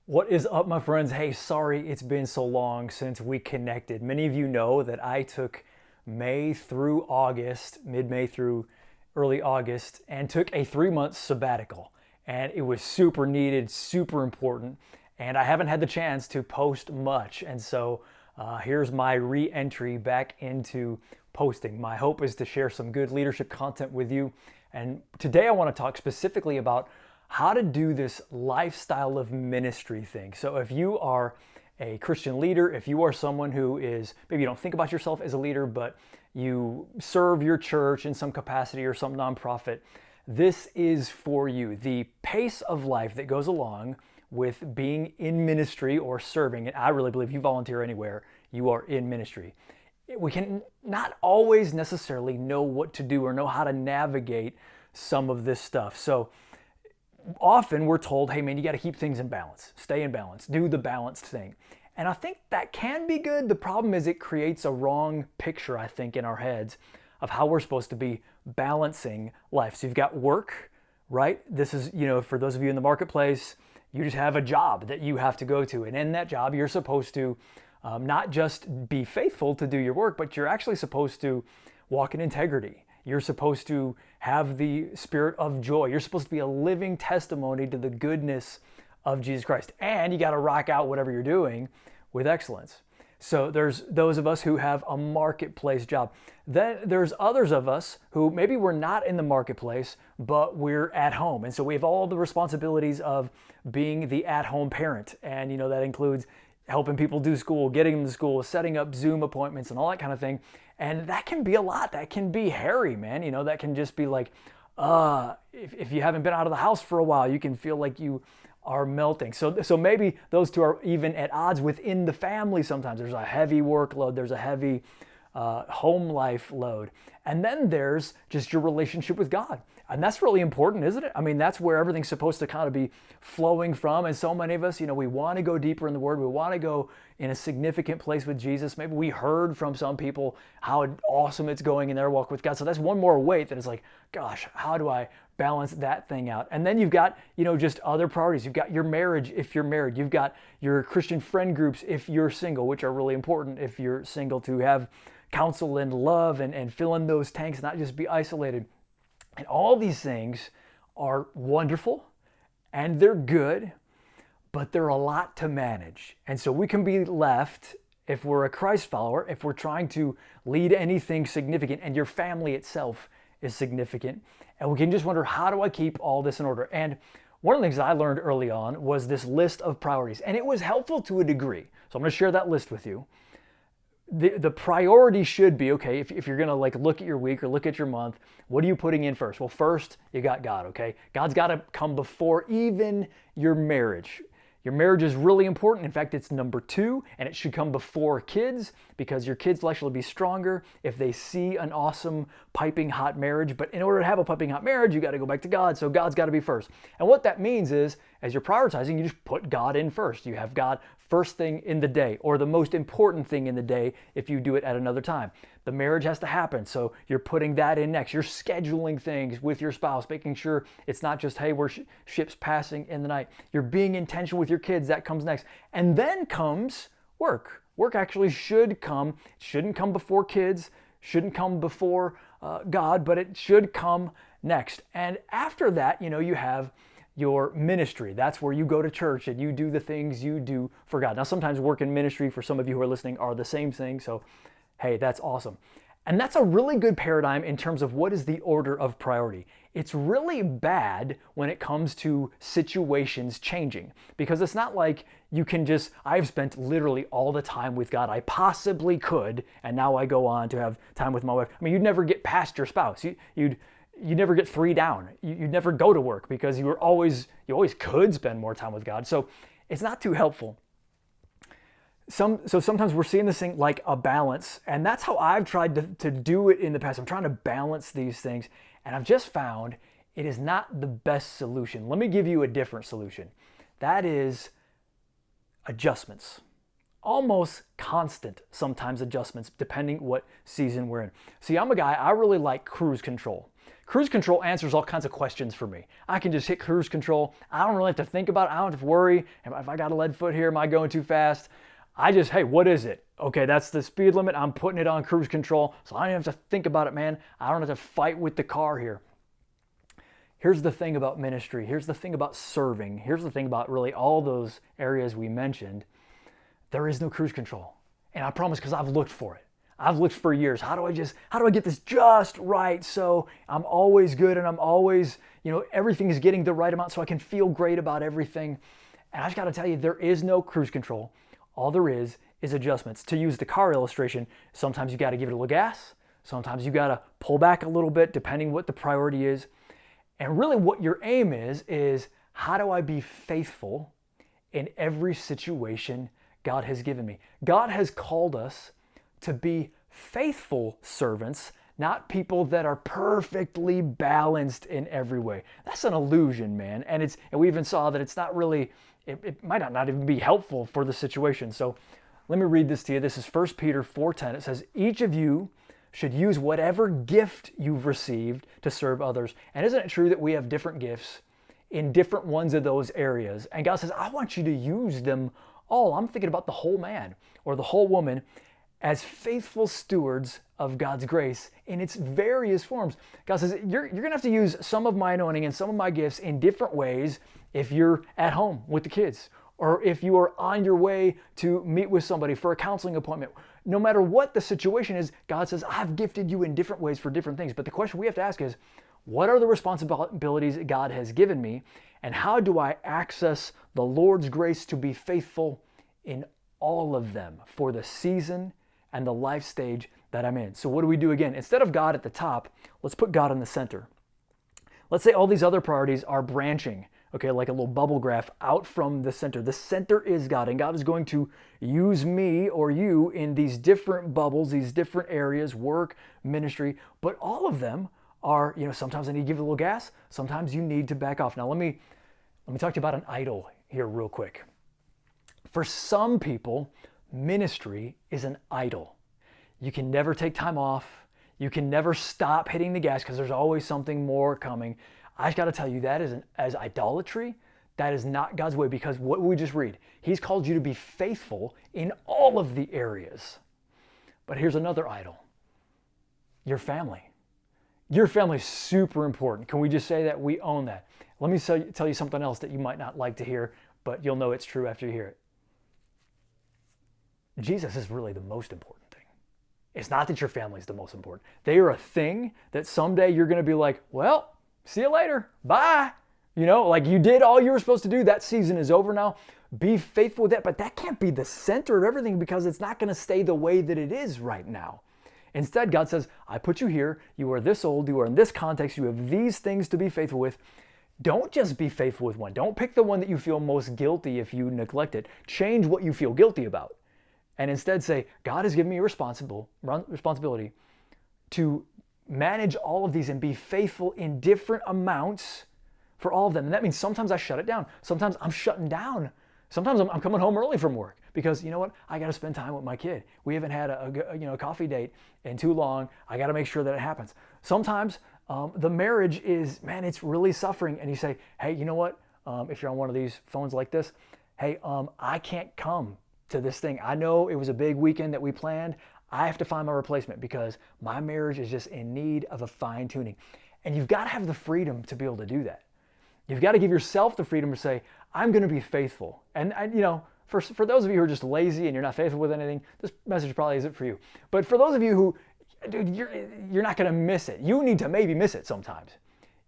What is up, my friends? Hey, sorry it's been so long since we connected. Many of you know that I took May through August, mid May through early August, and took a 3 month sabbatical. And it was super needed, super important. And I haven't had the chance to post much. And so here's my re entry back into posting. My hope is to share some good leadership content with you. And today I want to talk specifically about how to do this lifestyle of ministry thing. So if you are a Christian leader, if you are someone who is, maybe you don't think about yourself as a leader, but you serve your church in some capacity or some nonprofit, this is for you. The pace of life that goes along with being in ministry or serving, and I really believe you volunteer anywhere, you are in ministry. We can not always necessarily know what to do or know how to navigate some of this stuff. So often we're told, hey man, you got to keep things in balance, stay in balance, do the balanced thing. And I think that can be good. The problem is it creates a wrong picture, I think, in our heads of how we're supposed to be balancing life. So you've got work, right? This is, for those of you in the marketplace, you just have a job that you have to go to. And in that job, you're supposed to not just be faithful to do your work, but you're actually supposed to walk in integrity. You're supposed to have the spirit of joy. You're supposed to be a living testimony to the goodness of Jesus Christ. And you got to rock out whatever you're doing with excellence. So there's those of us who have a marketplace job. Then there's others of us who maybe we're not in the marketplace, but we're at home. And so we have all the responsibilities of being the at-home parent. And that includes helping people do school, getting them to school, setting up Zoom appointments and all that kind of thing. And that can be a lot. That can be hairy, man. That can just be like, if you haven't been out of the house for a while, you can feel like you are melting. So maybe those two are even at odds within the family sometimes. There's a heavy workload. There's a heavy home life load. And then there's just your relationship with God. And that's really important, isn't it? I mean, that's where everything's supposed to kind of be flowing from. And so many of us, we want to go deeper in the Word. We want to go in a significant place with Jesus. Maybe we heard from some people how awesome it's going in their walk with God. So that's one more weight that is like, gosh, how do I balance that thing out? And then you've got, just other priorities. You've got your marriage if you're married. You've got your Christian friend groups if you're single, which are really important if you're single, to have counsel and love and fill in those tanks, not just be isolated. And all these things are wonderful and they're good, but they're a lot to manage. And so we can be left, if we're a Christ follower, if we're trying to lead anything significant and your family itself is significant, and we can just wonder, how do I keep all this in order? And one of the things that I learned early on was this list of priorities, and it was helpful to a degree. So I'm going to share that list with you. The priority should be, okay, if you're going to look at your week or look at your month, what are you putting in first? Well, first, you got God, okay? God's got to come before even your marriage. Your marriage is really important. In fact, it's number 2, and it should come before kids, because your kids will actually be stronger if they see an awesome, piping hot marriage. But in order to have a piping hot marriage, you got to go back to God, so God's got to be first. And what that means is, as you're prioritizing, you just put God in first. You have God first thing in the day, or the most important thing in the day if you do it at another time. The marriage has to happen, so you're putting that in next. You're scheduling things with your spouse, making sure it's not just, hey, we're ships passing in the night. You're being intentional with your kids. That comes next. And then comes work. Work actually should come. It shouldn't come before kids, shouldn't come before God, but it should come next. And after that, you have your ministry. That's where you go to church and you do the things you do for God. Now, sometimes work and ministry, for some of you who are listening, are the same thing. So, hey, that's awesome. And that's a really good paradigm in terms of what is the order of priority. It's really bad when it comes to situations changing, because it's not like you can just, I've spent literally all the time with God I possibly could, and now I go on to have time with my wife. I mean, you'd never get past your spouse. You never get 3 down. You'd never go to work because you always could spend more time with God. So it's not too helpful. So sometimes we're seeing this thing like a balance, and that's how I've tried to do it in the past. I'm trying to balance these things, and I've just found it is not the best solution. Let me give you a different solution. That is adjustments. Almost constant, sometimes adjustments, depending what season we're in. See, I'm a guy, I really like cruise control. Cruise control answers all kinds of questions for me. I can just hit cruise control. I don't really have to think about it. I don't have to worry. If I got a lead foot here, am I going too fast? I just, hey, what is it? Okay, that's the speed limit. I'm putting it on cruise control. So I don't have to think about it, man. I don't have to fight with the car here. Here's the thing about ministry. Here's the thing about serving. Here's the thing about really all those areas we mentioned. There is no cruise control. And I promise, because I've looked for it. I've looked for years. How do I get this just right so I'm always good and I'm always, everything is getting the right amount so I can feel great about everything. And I just got to tell you, there is no cruise control. All there is adjustments. To use the car illustration, sometimes you got to give it a little gas. Sometimes you got to pull back a little bit depending what the priority is. And really what your aim is how do I be faithful in every situation God has given me? God has called us to be faithful servants, not people that are perfectly balanced in every way. That's an illusion, man. And we even saw that it's not really, it might not even be helpful for the situation. So let me read this to you. This is 1 Peter 4:10. It says, each of you should use whatever gift you've received to serve others. And isn't it true that we have different gifts in different ones of those areas? And God says, I want you to use them all. I'm thinking about the whole man or the whole woman as faithful stewards of God's grace in its various forms. God says, you're going to have to use some of my anointing and some of my gifts in different ways if you're at home with the kids, or if you are on your way to meet with somebody for a counseling appointment. No matter what the situation is, God says, I've gifted you in different ways for different things. But the question we have to ask is, what are the responsibilities God has given me? And how do I access the Lord's grace to be faithful in all of them for the season and the life stage that I'm in? So what do we do again? Instead of God at the top, let's put God in the center. Let's say all these other priorities are branching, okay, like a little bubble graph out from the center. The center is God, and God is going to use me or you in these different bubbles, these different areas, work, ministry, but all of them are, sometimes I need to give it a little gas, sometimes you need to back off. Now let me talk to you about an idol here real quick. For some people, ministry is an idol. You can never take time off. You can never stop hitting the gas because there's always something more coming. I just got to tell you, that is as idolatry. That is not God's way, because what we just read, He's called you to be faithful in all of the areas. But here's another idol. Your family. Your family is super important. Can we just say that? We own that. Let me tell you something else that you might not like to hear, but you'll know it's true after you hear it. Jesus is really the most important thing. It's not that your family is the most important. They are a thing that someday you're going to be like, well, see you later. Bye. Like you did all you were supposed to do. That season is over now. Be faithful with that. But that can't be the center of everything, because it's not going to stay the way that it is right now. Instead, God says, I put you here. You are this old. You are in this context. You have these things to be faithful with. Don't just be faithful with one. Don't pick the one that you feel most guilty if you neglect it. Change what you feel guilty about. And instead say, God has given me a responsibility to manage all of these and be faithful in different amounts for all of them. And that means sometimes I shut it down. Sometimes I'm shutting down. Sometimes I'm coming home early from work because, you know what? I got to spend time with my kid. We haven't had a coffee date in too long. I got to make sure that it happens. Sometimes the marriage is, man, it's really suffering. And you say, hey, you know what? If you're on one of these phones like this, hey, I can't come to this thing. I know it was a big weekend that we planned. I have to find my replacement because my marriage is just in need of a fine tuning. And you've got to have the freedom to be able to do that. You've got to give yourself the freedom to say, I'm going to be faithful. And for those of you who are just lazy and you're not faithful with anything, this message probably isn't for you. But for those of you who, dude, you're not going to miss it. You need to maybe miss it sometimes.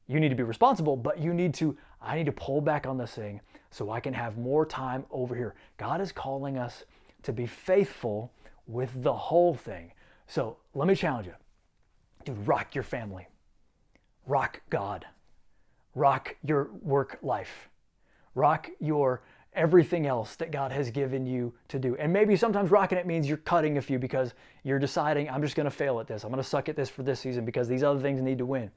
You need to be responsible, but I need to pull back on this thing so I can have more time over here. God is calling us to be faithful with the whole thing. So let me challenge you. Dude, rock your family. Rock God. Rock your work life. Rock your everything else that God has given you to do. And maybe sometimes rocking it means you're cutting a few because you're deciding, I'm just going to fail at this. I'm going to suck at this for this season because these other things need to win.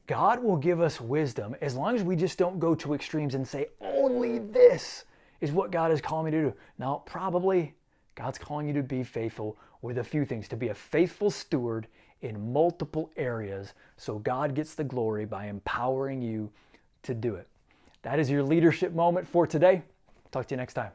God will give us wisdom as long as we just don't go to extremes and say, only this is what God is calling me to do. Now, probably God's calling you to be faithful with a few things, to be a faithful steward in multiple areas so God gets the glory by empowering you to do it. That is your leadership moment for today. Talk to you next time.